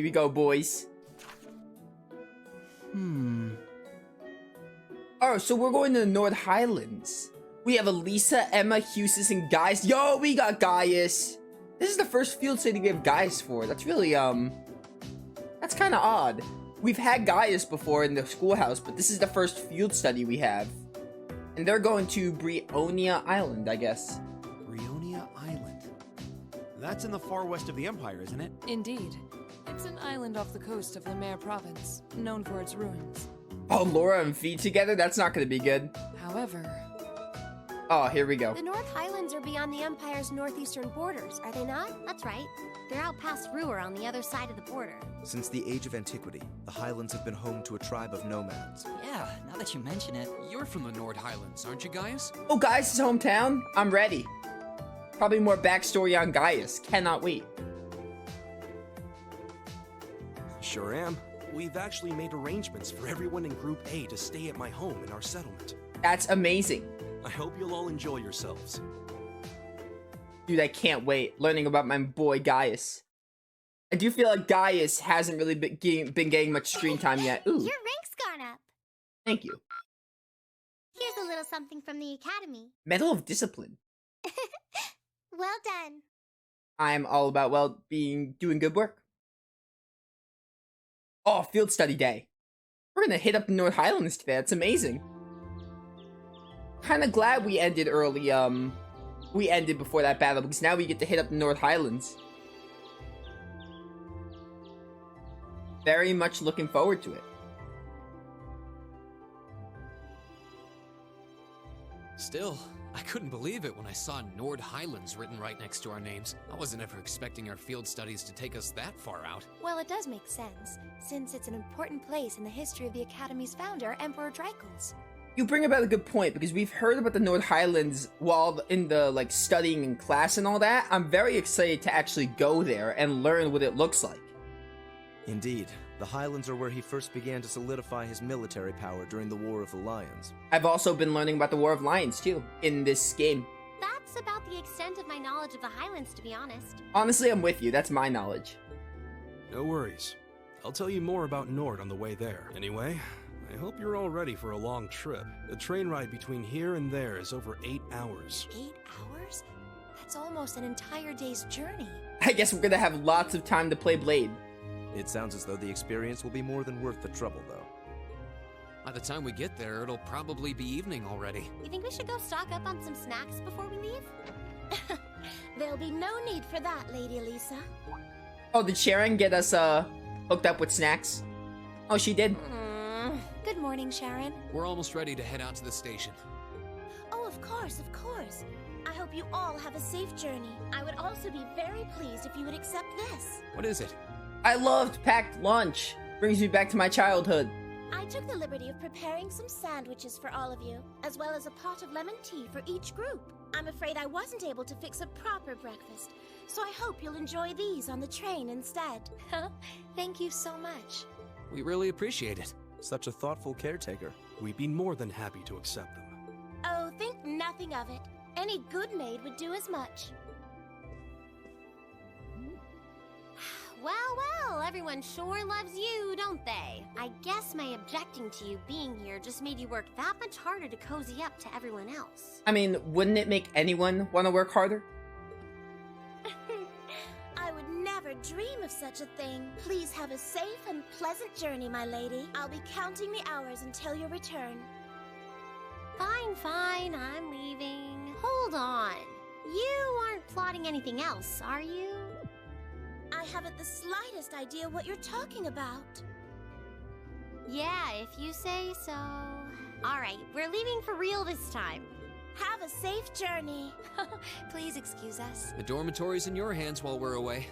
Here we go, boys. Oh, so we're going to the North Highlands. We have Elisa, Emma, Jusis, and Gaius. Yo, we got Gaius. This is the first field study we have Gaius for. That's really, that's kind of odd. We've had Gaius before in the schoolhouse, but this is the first field study we have. And they're going to Brionia Island, I guess. Brionia Island. That's in the far west of the Empire, isn't it? Indeed. It's an island off the coast of the Mare province, known for its ruins. Oh, Laura and Fee together? That's not going to be good. However... Oh, here we go. The North Highlands are beyond the Empire's northeastern borders, are they not? That's right. They're out past Ruhr on the other side of the border. Since the age of antiquity, the Highlands have been home to a tribe of nomads. Yeah, now that you mention it. You're from the Nord Highlands, aren't you, Gaius? Oh, Gaius' hometown? I'm ready. Probably more backstory on Gaius. Cannot wait. Sure am. We've actually made arrangements for everyone in Group A to stay at my home in our settlement. That's amazing. I hope you'll all enjoy yourselves. Dude, I can't wait. Learning about my boy Gaius. I do feel like Gaius hasn't really been getting much screen time yet. Ooh, Your rank's gone up. thank you. Here's a little something from the Academy. Medal of Discipline. Well done. I'm all about doing good work. Oh, field study day. We're gonna hit up the North Highlands today. That's amazing. Kind of glad we ended early. We ended before that battle because now we get to hit up the North Highlands. Very much looking forward to it. Still, I couldn't believe it when I saw Nord Highlands written right next to our names. I wasn't ever expecting our field studies to take us that far out. Well, it does make sense, since it's an important place in the history of the Academy's founder, Emperor Dreikels. You bring about a good point because we've heard about the North Highlands while in the studying in class and all that. I'm very excited to actually go there and learn what it looks like. Indeed, the Highlands are where he first began to solidify his military power during the War of the Lions. I've also been learning about the War of Lions too in this game. That's about the extent of my knowledge of the Highlands, to be honest. Honestly, I'm with you. That's my knowledge. No worries. I'll tell you more about Nord on the way there. Anyway, I hope you're all ready for a long trip. The train ride between here and there is over 8 hours. 8 hours? That's almost an entire day's journey. I guess we're gonna have lots of time to play Blade. It sounds as though the experience will be more than worth the trouble, though. By the time we get there, it'll probably be evening already. You think we should go stock up on some snacks before we leave? There'll be no need for that, Lady Elisa. Oh, did Sharon get us hooked up with snacks? Oh, she did. Good morning, Sharon. We're almost ready to head out to the station. Oh, of course, of course. I hope you all have a safe journey. I would also be very pleased if you would accept this. What is it? I loved packed lunch. Brings me back to my childhood. I took the liberty of preparing some sandwiches for all of you, as well as a pot of lemon tea for each group. I'm afraid I wasn't able to fix a proper breakfast, so I hope you'll enjoy these on the train instead. Thank you so much. We really appreciate it. Such a thoughtful caretaker. We'd be more than happy to accept them. Oh, think nothing of it. Any good maid would do as much. Well, everyone sure loves you, don't they? I guess my objecting to you being here just made you work that much harder to cozy up to everyone else. I mean, wouldn't it make anyone want to work harder? I would never dream of such a thing. Please have a safe and pleasant journey, my lady. I'll be counting the hours until your return. Fine, I'm leaving. Hold on. You aren't plotting anything else, are you? I haven't the slightest idea what you're talking about. Yeah, if you say so. Alright, we're leaving for real this time. Have a safe journey. Please excuse us. The dormitory's in your hands while we're away.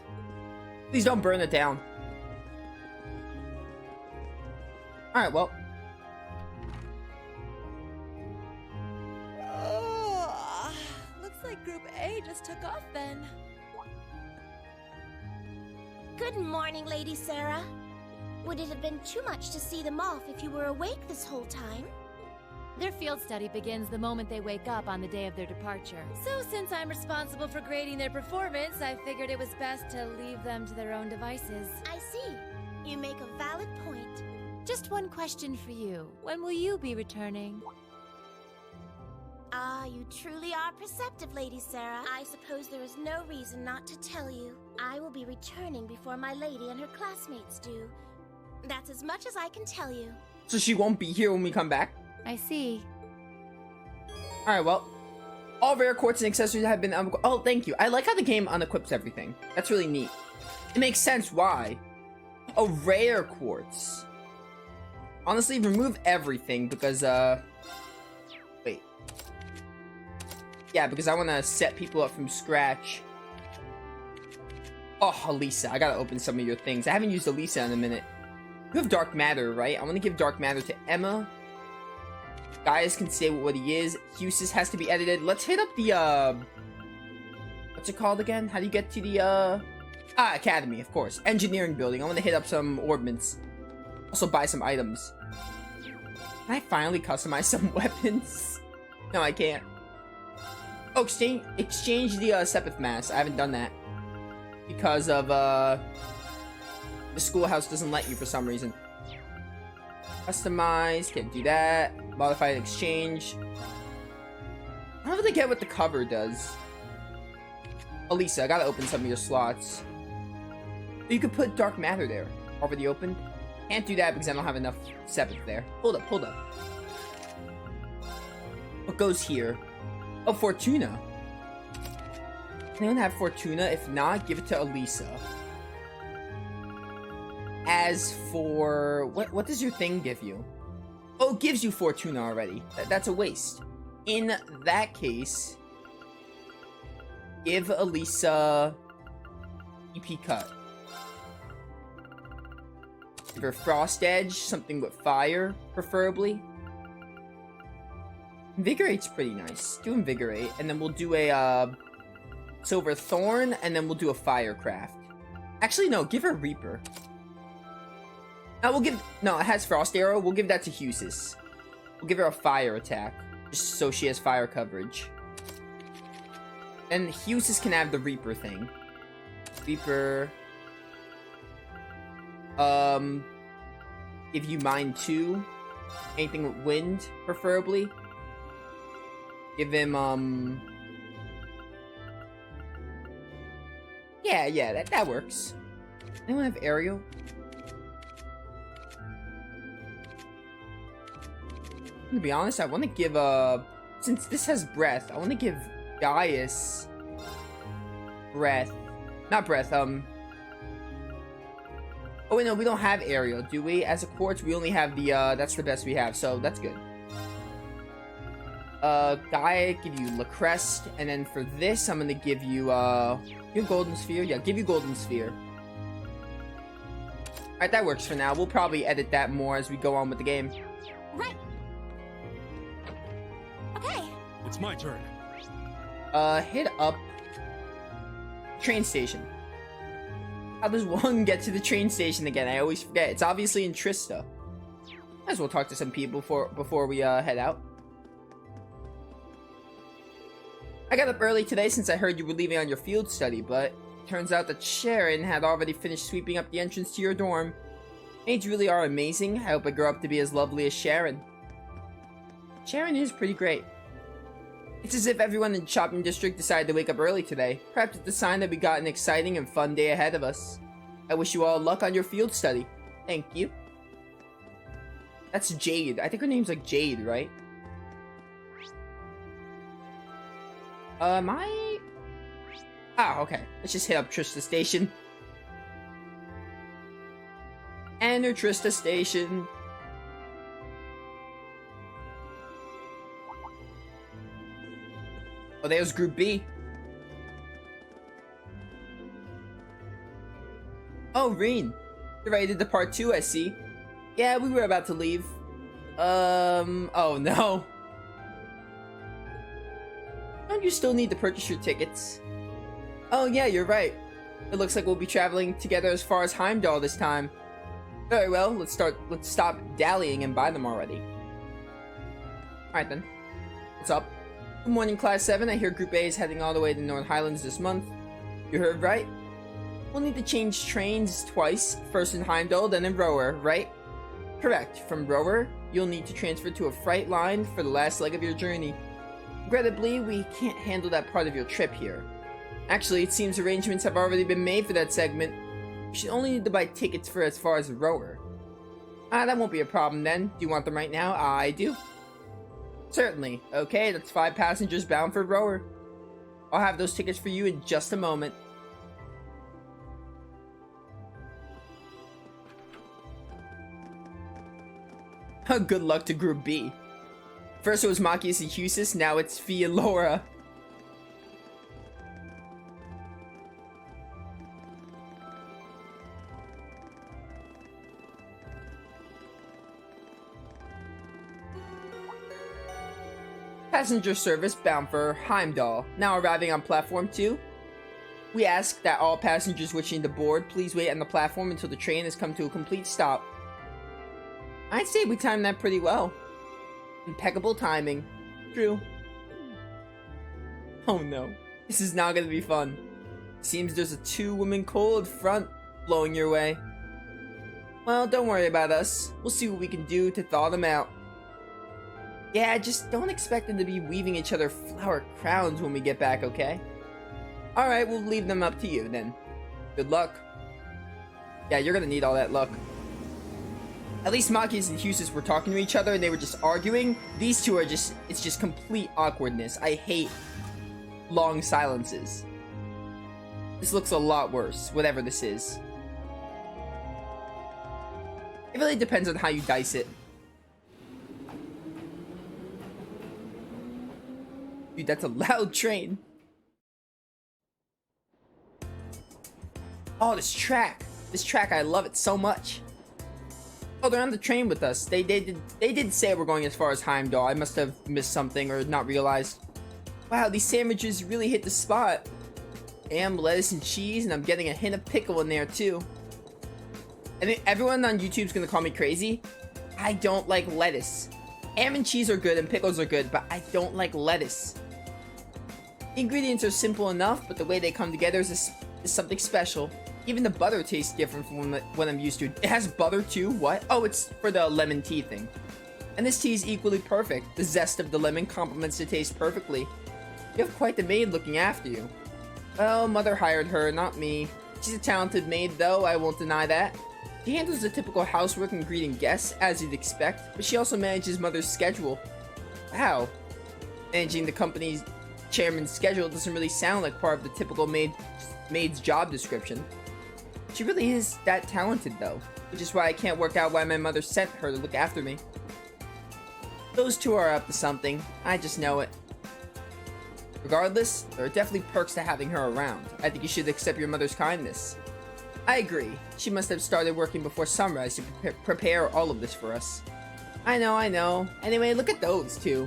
Please don't burn it down. Alright, well. Looks like Group A just took off then. Good morning, Lady Sarah. Would it have been too much to see them off if you were awake this whole time? Their field study begins the moment they wake up on the day of their departure. So since I'm responsible for grading their performance, I figured it was best to leave them to their own devices. I see. You make a valid point. Just one question for you. When will you be returning? Ah, you truly are perceptive, Lady Sarah. I suppose there is no reason not to tell you. I will be returning before my lady and her classmates do. That's as much as I can tell you. So she won't be here when we come back? I see. Alright, well. All rare quartz and accessories have been... oh, thank you. I like how the game unequips everything. That's really neat. It makes sense why. A rare quartz. Honestly, remove everything because, wait. Yeah, because I want to set people up from scratch. Oh, Elisa, I gotta open some of your things. I haven't used Elisa in a minute. You have Dark Matter, right? I want to give Dark Matter to Emma. Gaius can say what he is. Jusis has to be edited. Let's hit up the, what's it called again? How do you get to the, Academy, of course. Engineering building. I want to hit up some ordnance. Also buy some items. Can I finally customize some weapons? No, I can't. Oh, exchange the, Sepith Mass. I haven't done that. Because of, the schoolhouse doesn't let you for some reason. Customize, can't do that. Modified exchange. I don't really get what the cover does. Elisa, I gotta open some of your slots. You could put Dark Matter there. Already opened. Can't do that because I don't have enough Sepith there. Hold up, hold up. What goes here? Oh, Fortuna. Can anyone have Fortuna? If not, give it to Elisa. As for... What does your thing give you? Oh, it gives you Fortuna already. That's a waste. In that case... Give Elisa... EP Cut. Give her Frost Edge, something with fire, preferably. Invigorate's pretty nice. Do Invigorate, and then we'll do a, Silver Thorn, and then we'll do a Firecraft. Actually, no, give her Reaper. We'll give... No, it has Frost Arrow. We'll give that to Jusis. We'll give her a Fire attack. Just so she has Fire coverage. And Jusis can have the Reaper thing. Reaper... Give you Mine 2. Anything with Wind, preferably. Give him, Yeah, that works. Anyone have Aerial? To be honest, I want to give, since this has Breath, I want to give Gaius Breath. Not Breath, Oh wait, no, we don't have Aerial, do we? As a quartz, we only have the, that's the best we have, so that's good. Gaia, give you Lacrest, and then for this, I'm gonna give you, you have Golden Sphere? Yeah, give you Golden Sphere. Alright, that works for now. We'll probably edit that more as we go on with the game. Right. Okay. It's my turn. Hit up train station. How does one get to the train station again? I always forget. It's obviously in Trista. Might as well talk to some people before we head out. I got up early today since I heard you were leaving on your field study, but turns out that Sharon had already finished sweeping up the entrance to your dorm. Maids really are amazing. I hope I grow up to be as lovely as Sharon. Sharon is pretty great. It's as if everyone in the shopping district decided to wake up early today. Perhaps it's a sign that we got an exciting and fun day ahead of us. I wish you all luck on your field study. Thank you. That's Jade. I think her name's like Jade, right? Okay. Let's just hit up Trista Station. Enter Trista Station. Oh, there's Group B. Oh, Reen. You're ready to depart too, I see. Yeah, we were about to leave. Oh no. Don't you still need to purchase your tickets? Oh yeah, you're right. It looks like we'll be traveling together as far as Heimdall this time. Very well, let's stop dallying and buy them already. Alright then. What's up? Good morning, Class 7. I hear Group A is heading all the way to North Highlands this month. You heard right? We'll need to change trains twice. First in Heimdall, then in Rower, right? Correct. From Rower, you'll need to transfer to a freight line for the last leg of your journey. Regrettably, we can't handle that part of your trip here. Actually, it seems arrangements have already been made for that segment. You should only need to buy tickets for as far as Rower. That won't be a problem then. Do you want them right now? I do. Certainly. Okay, that's 5 passengers bound for Rower. I'll have those tickets for you in just a moment. Good luck to Group B. First it was Machias and Jusis, now it's Fee and Laura. Passenger service bound for Heimdall, now arriving on platform 2. We ask that all passengers wishing to board please wait on the platform until the train has come to a complete stop. I'd say we timed that pretty well. Impeccable timing. True. Oh no, this is not gonna be fun. Seems there's a 2-woman cold front blowing your way. Well, don't worry about us. We'll see what we can do to thaw them out. Yeah, just don't expect them to be weaving each other flower crowns when we get back, okay? Alright, we'll leave them up to you then. Good luck. Yeah, you're gonna need all that luck. At least Machias and Jusis were talking to each other and they were just arguing. These two are just, it's just complete awkwardness. I hate long silences. This looks a lot worse, whatever this is. It really depends on how you dice it. Dude, that's a loud train. Oh, this track, I love it so much. Oh, they're on the train with us. They did say we're going as far as Heimdall. I must have missed something or not realized. Wow, these sandwiches really hit the spot. Ham, lettuce, and cheese, and I'm getting a hint of pickle in there too. I think everyone on YouTube's gonna call me crazy. I don't like lettuce. Ham and cheese are good and pickles are good, but I don't like lettuce. The ingredients are simple enough, but the way they come together is something special. Even the butter tastes different from what I'm used to. It has butter too? What? Oh, it's for the lemon tea thing. And this tea is equally perfect. The zest of the lemon complements the taste perfectly. You have quite the maid looking after you. Well, mother hired her, not me. She's a talented maid though, I won't deny that. She handles the typical housework and greeting guests, as you'd expect, but she also manages mother's schedule. Wow. Managing the company's chairman's schedule doesn't really sound like part of the typical maid's job description. She really is that talented though, which is why I can't work out why my mother sent her to look after me. Those two are up to something, I just know it. Regardless, there are definitely perks to having her around. I think you should accept your mother's kindness. I agree. She must have started working before sunrise to prepare all of this for us. I know. Anyway, look at those two.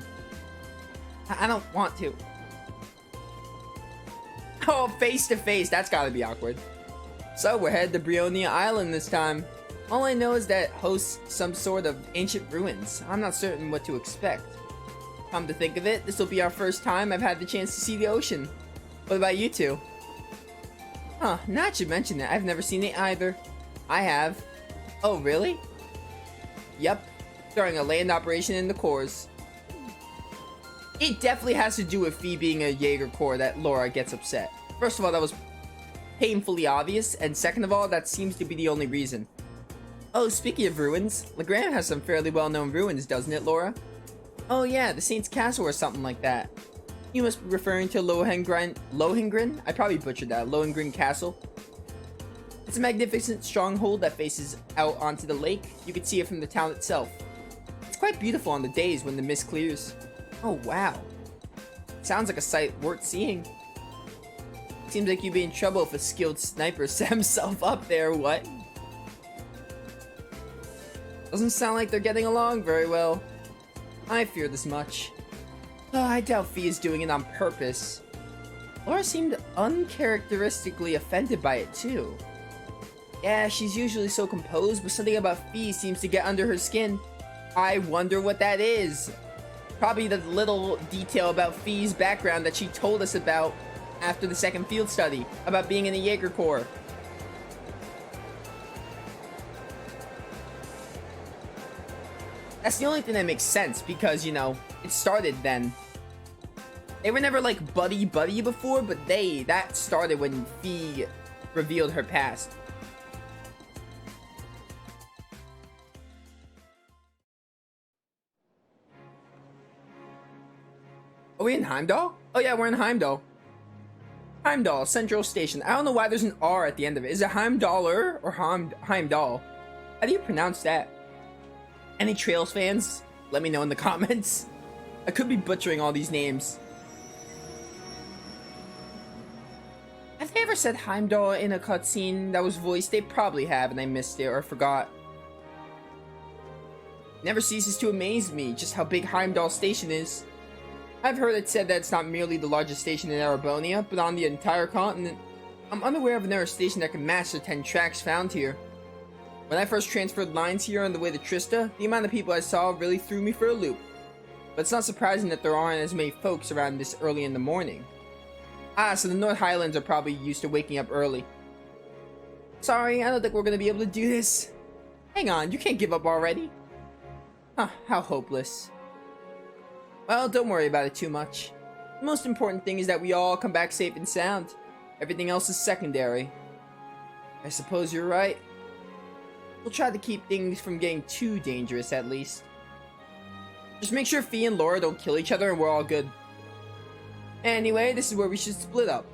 I don't want to. Oh, face to face, that's gotta be awkward. So we're headed to Brionia Island this time. All I know is that it hosts some sort of ancient ruins. I'm not certain what to expect. Come to think of it, this will be our first time I've had the chance to see the ocean. What about you two? Huh, now that you mention it, I've never seen it either. I have. Oh, really? Yep, during a land operation in the cores. It definitely has to do with Fee being a Jaeger Corps that Laura gets upset. First of all, that was painfully obvious, and second of all, that seems to be the only reason. Oh, speaking of ruins, Legrand has some fairly well-known ruins, doesn't it, Laura? Oh yeah, the Saint's Castle or something like that. You must be referring to Lohengrin? I probably butchered that. Lohengrin Castle. It's a magnificent stronghold that faces out onto the lake. You can see it from the town itself. It's quite beautiful on the days when the mist clears. Oh wow. Sounds like a sight worth seeing. Seems like you'd be in trouble if a skilled sniper set himself up there, what? Doesn't sound like they're getting along very well. I feared as much. Oh, I doubt Fee is doing it on purpose. Laura seemed uncharacteristically offended by it too. Yeah, she's usually so composed, but something about Fee seems to get under her skin. I wonder what that is. Probably the little detail about Fee's background that she told us about after the second field study, about being in the Jaeger Corps. That's the only thing that makes sense, because, you know, it started then. They were never like buddy-buddy before, but that started when Fee revealed her past. Are we in Heimdall? Oh yeah, we're in Heimdall. Heimdall, Central Station. I don't know why there's an R at the end of it. Is it Heimdaller or Heimdall? How do you pronounce that? Any Trails fans? Let me know in the comments. I could be butchering all these names. Have they ever said Heimdall in a cutscene that was voiced? They probably have, and I missed it or forgot. Never ceases to amaze me just how big Heimdall Station is. I've heard it said that it's not merely the largest station in Erebonia, but on the entire continent. I'm unaware of another station that can match the 10 tracks found here. When I first transferred lines here on the way to Trista, the amount of people I saw really threw me for a loop. But it's not surprising that there aren't as many folks around this early in the morning. Ah, so the North Highlands are probably used to waking up early. Sorry, I don't think we're gonna be able to do this. Hang on, you can't give up already. Huh, how hopeless. Well, don't worry about it too much. The most important thing is that we all come back safe and sound. Everything else is secondary. I suppose you're right. We'll try to keep things from getting too dangerous, at least. Just make sure Fee and Laura don't kill each other and we're all good. Anyway, this is where we should split up.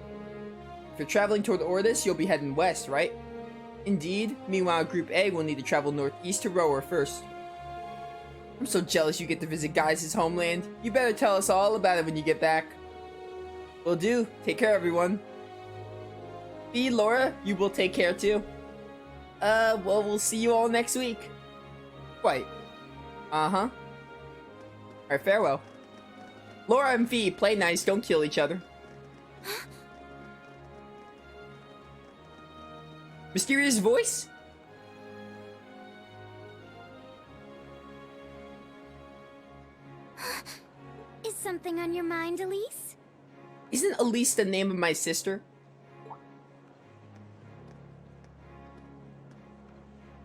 If you're traveling toward Ordis, you'll be heading west, right? Indeed. Meanwhile, Group A will need to travel northeast to Rower first. I'm so jealous you get to visit Guys' homeland. You better tell us all about it when you get back. Will do. Take care, everyone. Fee, Laura, you will take care too. Well, we'll see you all next week. Quite. Uh-huh. Alright, farewell. Laura and Fee, play nice, don't kill each other. Mysterious voice? Is something on your mind, Elise? Isn't Elise the name of my sister?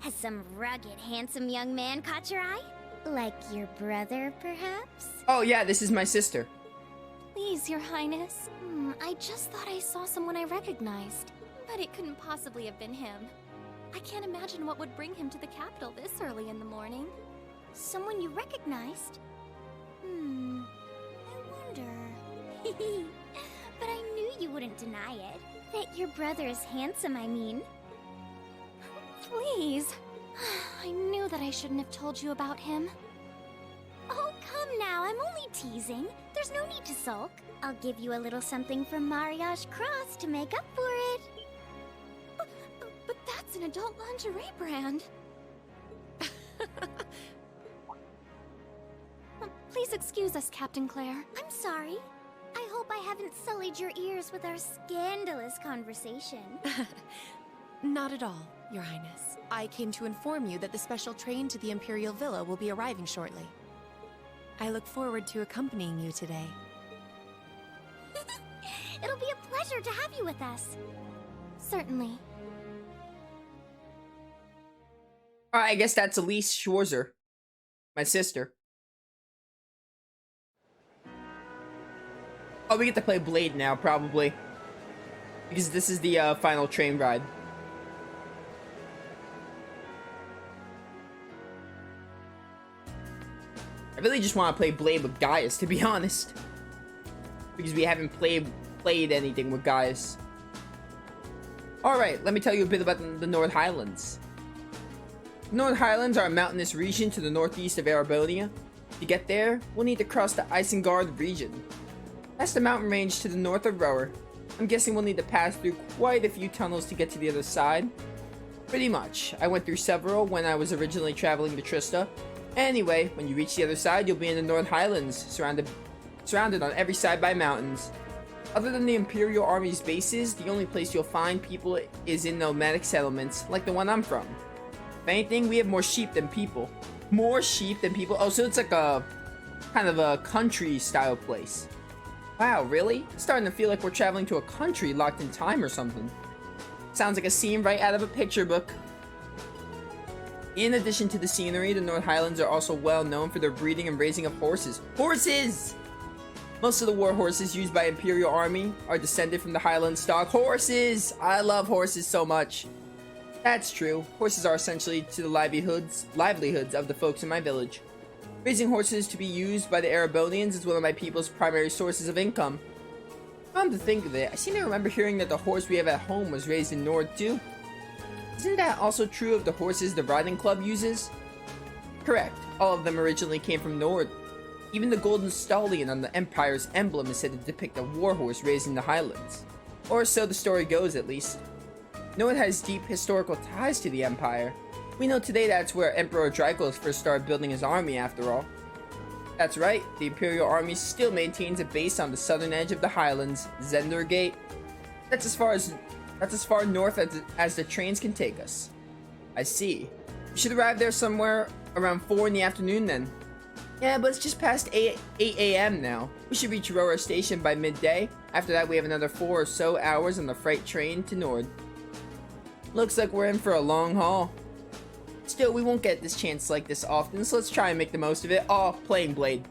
Has some rugged, handsome young man caught your eye? Like your brother, perhaps? Oh yeah, this is my sister. Please, Your Highness. I just thought I saw someone I recognized, but it couldn't possibly have been him. I can't imagine what would bring him to the capital this early in the morning. Someone you recognized? I wonder. But I knew you wouldn't deny it. That your brother is handsome, I mean. Please. I knew that I shouldn't have told you about him. Oh, come now, I'm only teasing. There's no need to sulk. I'll give you a little something from Mariage Cross to make up for it. But that's an adult lingerie brand. Please excuse us, Captain Claire. I'm sorry. I hope I haven't sullied your ears with our scandalous conversation. Not at all, Your Highness. I came to inform you that the special train to the Imperial Villa will be arriving shortly. I look forward to accompanying you today. It'll be a pleasure to have you with us. Certainly. Alright, I guess that's Elise Schwarzer. My sister. Oh, we get to play Blade now, probably. Because this is the final train ride. I really just want to play Blade with Gaius, to be honest. Because we haven't played anything with Gaius. Alright, let me tell you a bit about the North Highlands. The North Highlands are a mountainous region to the northeast of Erebonia. To get there, we'll need to cross the Isengard region. That's the mountain range to the north of Rower. I'm guessing we'll need to pass through quite a few tunnels to get to the other side. Pretty much. I went through several when I was originally traveling to Trista. Anyway, when you reach the other side, you'll be in the North Highlands, surrounded on every side by mountains. Other than the Imperial Army's bases, the only place you'll find people is in nomadic settlements, like the one I'm from. If anything, we have more sheep than people. More sheep than people? Oh, so it's like a kind of a country style place. Wow, really? It's starting to feel like we're traveling to a country locked in time or something. Sounds like a scene right out of a picture book. In addition to the scenery, the North Highlands are also well known for their breeding and raising of horses. Horses! Most of the war horses used by Imperial Army are descended from the Highland stock. Horses! I love horses so much. That's true. Horses are essentially to the livelihoods of the folks in my village. Raising horses to be used by the Erebonians is one of my people's primary sources of income. Come to think of it, I seem to remember hearing that the horse we have at home was raised in Nord too. Isn't that also true of the horses the riding club uses? Correct. All of them originally came from Nord. Even the golden stallion on the Empire's emblem is said to depict a warhorse raised in the Highlands. Or so the story goes, at least. Nord has deep historical ties to the Empire. We know today that's where Emperor Dracos first started building his army, after all. That's right, the Imperial Army still maintains a base on the southern edge of the Highlands, Zendergate. That's as far north as the trains can take us. I see. We should arrive there somewhere around 4 in the afternoon then. Yeah, but it's just past 8 a.m. now. We should reach Rower Station by midday. After that, we have another 4 or so hours on the freight train to Nord. Looks like we're in for a long haul. Still, we won't get this chance like this often, so let's try and make the most of it. Oh, playing Blade.